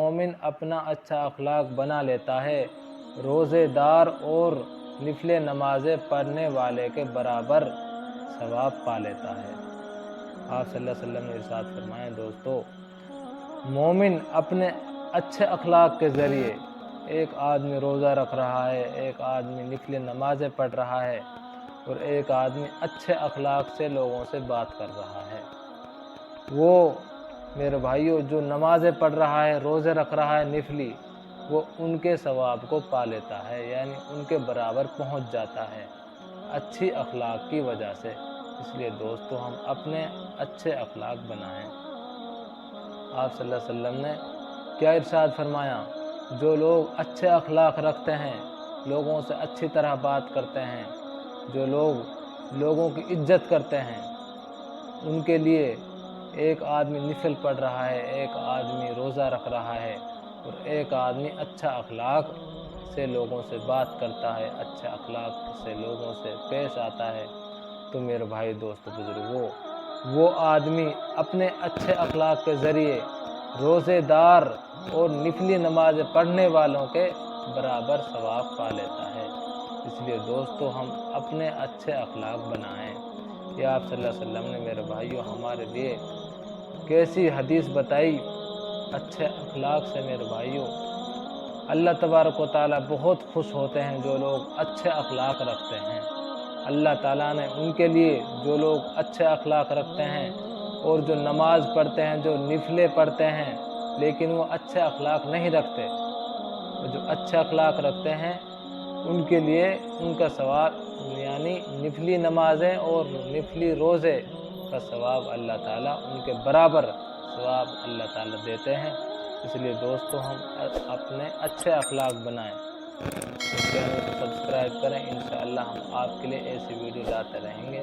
मोमिन अपना अच्छा अखलाक बना लेता है, रोज़े दार और नफिल नमाज़ें पढ़ने वाले के बराबर सवाब पा लेता है। आप सल्लल्लाहु अलैहि वसल्लम ने इरशाद फरमाया दोस्तों, मोमिन अपने अच्छे अखलाक के ज़रिए, एक आदमी रोज़ा रख रहा है, एक आदमी नफिल नमाज़ें पढ़ रहा है और एक आदमी अच्छे अखलाक से लोगों से बात कर रहा है, वो मेरे भाइयों जो नमाज़ें पढ़ रहा है, रोज़े रख रहा है नफली, वो उनके सवाब को पा लेता है, यानी उनके बराबर पहुंच जाता है अच्छी अखलाक की वजह से। इसलिए दोस्तों हम अपने अच्छे अखलाक बनाएं। आप सल्लल्लाहु अलैहि वसल्लम ने क्या इरशाद फरमाया, जो लोग अच्छे अखलाक रखते हैं, लोगों से अच्छी तरह बात करते हैं, जो लोग लोगों की इज्जत करते हैं, उनके लिए एक आदमी नफिल पढ़ रहा है, एक आदमी रोज़ा रख रहा है और एक आदमी अच्छा अखलाक से लोगों से बात करता है, अच्छे अखलाक से लोगों से पेश आता है, तो मेरे भाई दोस्तों बुजुर्गों, वो आदमी अपने अच्छे अखलाक के ज़रिए रोज़ेदार और नफिली नमाज़ें पढ़ने वालों के बराबर सवाब पा लेता है। इसलिए दोस्तों हम अपने अच्छे अखलाक बनाएं। ये आप सल्लल्लाहु अलैहि वसल्लम ने मेरे भाइयों हमारे लिए कैसी हदीस बताई अच्छे अखलाक से। मेरे भाइयों, अल्लाह तबारक व तआला बहुत खुश होते हैं जो लोग अच्छे अखलाक रखते हैं। अल्लाह ताला ने उनके लिए, जो लोग अच्छे अखलाक रखते हैं और जो नमाज पढ़ते हैं, जो नफिले पढ़ते हैं लेकिन वो अच्छे अखलाक नहीं रखते, वो जो अच्छे अखलाक रखते हैं उनके लिए उनका सवाब यानी नफिली नमाज़ें और नफिली रोज़े का सवाब अल्लाह ताला उनके बराबर सवाब अल्लाह ताला देते हैं। इसलिए दोस्तों हम अपने अच्छे अखलाक बनाएं। चैनल को सब्सक्राइब करें, इंशाअल्लाह हम आपके लिए ऐसी वीडियो लाते रहेंगे।